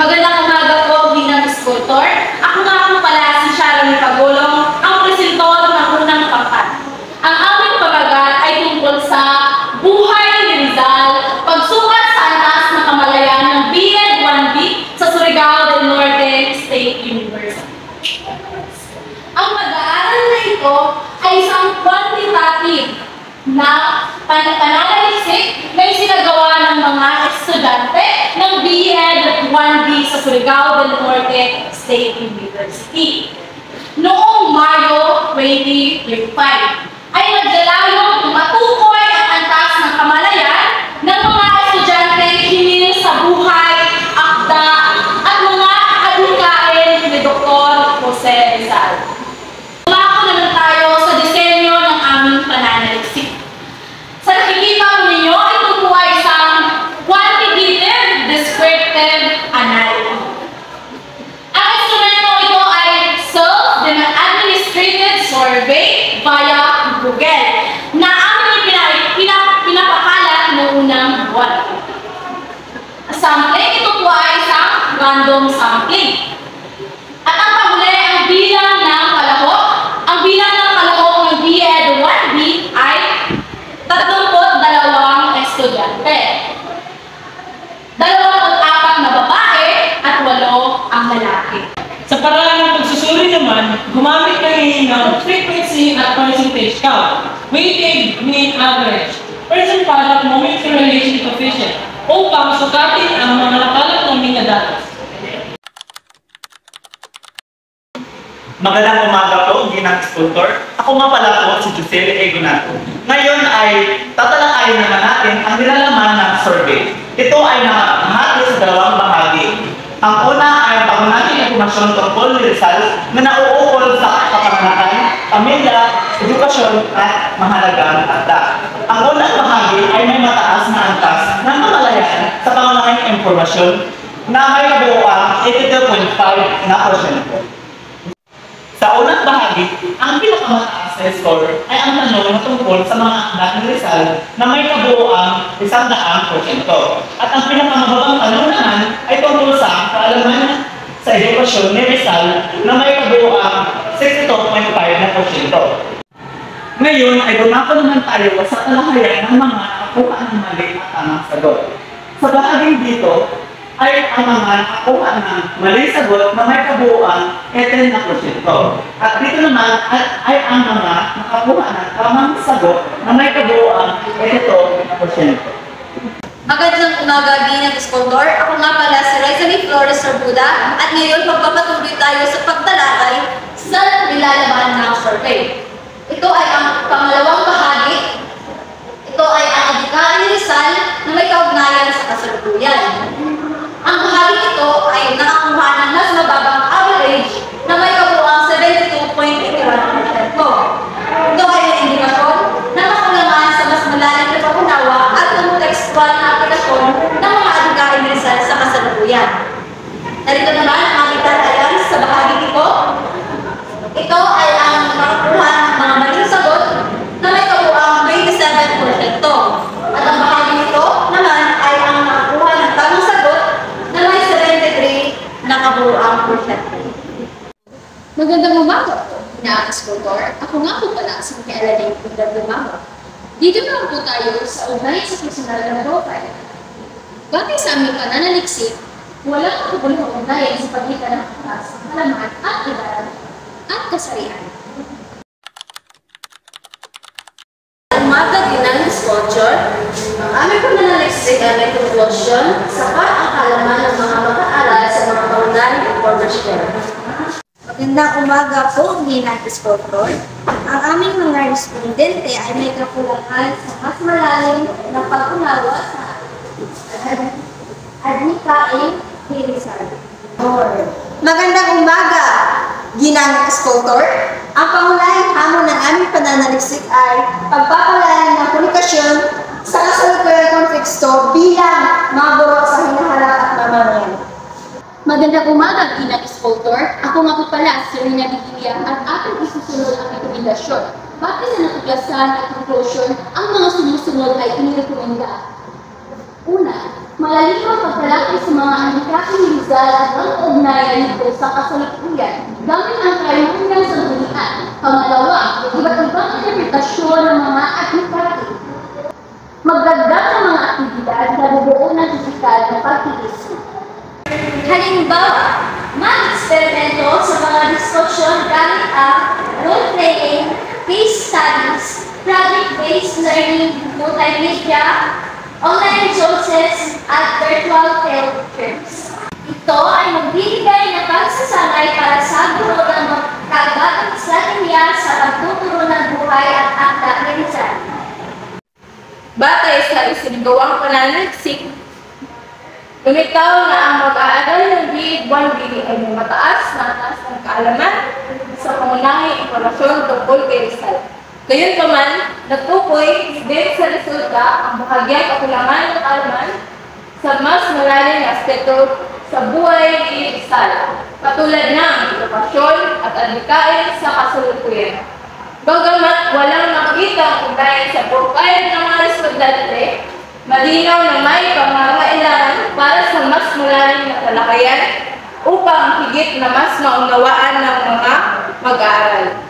Magandang umaga po bilang sculptor. Ako nga po pala si Sharon Pagulong, ang presentor ng unang papat. Ang aming pamagat ay tungkol sa buhay ni Rizal, pagsukat sa antas ng kamalayan ng BEd 1B sa Surigao del Norte State University. Ang pag-aaral na ito ay isang quantitative na pananaliksik na isinagawa ng mga estudyante ng BEd 1B sa Surigao del Norte State University. Noong Mayo 2025 ay naglalayong matukoy ang antas ng kamalayan ng mga estudyante hinil sa buhay, akda, at mga adhikain ni Dr. Jose Rizal. Tumako naman tayo sa disenyo ng aming pananaliksik. Sa nakikita mo ninyo, ito po ay isang quantitative descriptive analysis. Ang instrumento ito ay self-administrated survey via Google na aming pinapakalat noong unang buwan. Sampling, ito po ay isang random sampling. At ang pahuli ang bilang ng kalahok. Ang bilang ng kalahok ng BEd 1B ay 32 estudyante. 24 na babae at 8 ang lalaki. Sa paraan ng pagsusuri naman, gumamit kami ng frequency at percentage count, weighted mean average, person product moment correlation coefficient, upang sukatin ang mga nakalat ng mga datos. Magandang umaga po, ginang sculptor. Ako nga pala po si Giselle Egonato. Ngayon ay tatalakayin naman natin ang nilalaman ng survey. Ito ay nakahati sa dalawang bahagi. Ang una ay ang pangunahing impormasyon tungkol ni Rizal na nauukol sa kapamanakan, pamilya, edukasyon at mahalagang akda. Ang unang bahagi ay may mataas na antas ng kamalayan sa pangunahing impormasyon na may kabuuang 82.5%. Sa unang bahagi, ang pinakamataas na score ay ang tanong na tungkol sa mga akda ni Rizal na may kabuuang 100%. At ang pinakamababang tanong naman ay tungkol sa kaalaman sa edukasyon ni Rizal na may kabuuang 62.5%. Ngayon ay dumako naman tayo sa talakayan ng mga nakakuha ng mali at tamang sagot. Sa bahaging dito, ay ang mga nakakuha ng maling sagot na may kabuuan 18%. At dito naman ay ang mga nakakuha ng tamang sagot na may kabuuan 82%. Magandang umaga, ginang sculptor. Ako nga pala si Rizal Flores Sarbuda at ngayon magpapatuloy tayo sa pagtalakay sa nilalaman ng survey. Ito ay ang pangalawang bahagi. Ito ay ang adhikain ni Rizal na may kaugnayan sa kasalukuyan. Ang bahagi ito ay nakakuha ng mas mababang average na may kabuuang 72.81%. Ito ay ang indikasyon na nakakulangan sa mas malalim na pag-unawa at kontextual na aplikasyon ng mga adhikain ni Rizal sa kasalukuyan. Narito naman ang aming talakayan sa bahagi ito. Ito ay ang nakakuha ng mga maling sagot na may kabuuang 27%. At ang bahagi nito naman ay ang nakakuha ng tamang sagot na may 73 na kabuuang porsyento. Magandang umaga po, sculptor. Ako nga po pala sa Alaling Magandang umaga. Dito naman po tayo sa ugnayan sa personal na profile. Batay sa aming pananaliksik, walang kabulong ugnayan sa pagitan ng katas, kalaman at edad at kasarian. Umaga din ang sculpture. Ang aming pananaliksik ay may conclusion sa pag-akalaman ng mga mag-aaral sa mga pangunahing impormasyon. Magandang umaga po, ginang sculptor. Ang aming mga respondente ay may kakulangan sa mas malalim na pag-unawa sa adhikain ni Rizal. Magandang umaga, ginang sculptor. Ang pangunahing hamon ng aming pananaliksik ay pagpapalayan ng komunikasyon sa kasalukuyang konteksto bilang mga guro sa hinaharap at mamamayan. Magandang umaga, ginang sculptor. Ako nga po pala si Rina Didilia at ating isusunod ang rekomendasyon. Bakit na natuklasan at conclusion, ang mga sumusunod ay inirekomenda. Una, Malalim ang pagtalakay sa mga anikaking Rizal at ang ugnayan nito sa kasalukuyan gamit ang karunungan sa dulian. Pangalawa, iba't ibang interpretasyon ng mga anikaking. Magdagdag ng mga aktibidad na bubuo ng pisikal na pagtitis. Halimbawa, mag-eksperimento sa mga diskusyon gamit ang role-playing, case studies, project-based learning, multimedia, online resources, at virtual field trips. Ito ay magbibigay ng pagsasanay para sa guro ng magkagagang estratehiya sa pagtuturo ng buhay at akda ni Rizal. Batay sa isinagawang pananaliksik, lumitaw na ang mag-aaral ng BED-1B ay may mataas ng kaalaman sa pangunahing impormasyon tungkol kay Rizal. Gayunpaman, natukoy din sa resulta ang bahagyang kakulangan ng kaalaman sa mas malalim na aspeto sa buhay ni Rizal, katulad ng edukasyon at adhikain sa kasalukuyan. Bagamat walang makita ang ugnayan sa profile ng mga estudyante, malinaw na may pangangailangan para sa mas malalim na talakayan upang higit na mas maunawaan ng mga mag-aaral.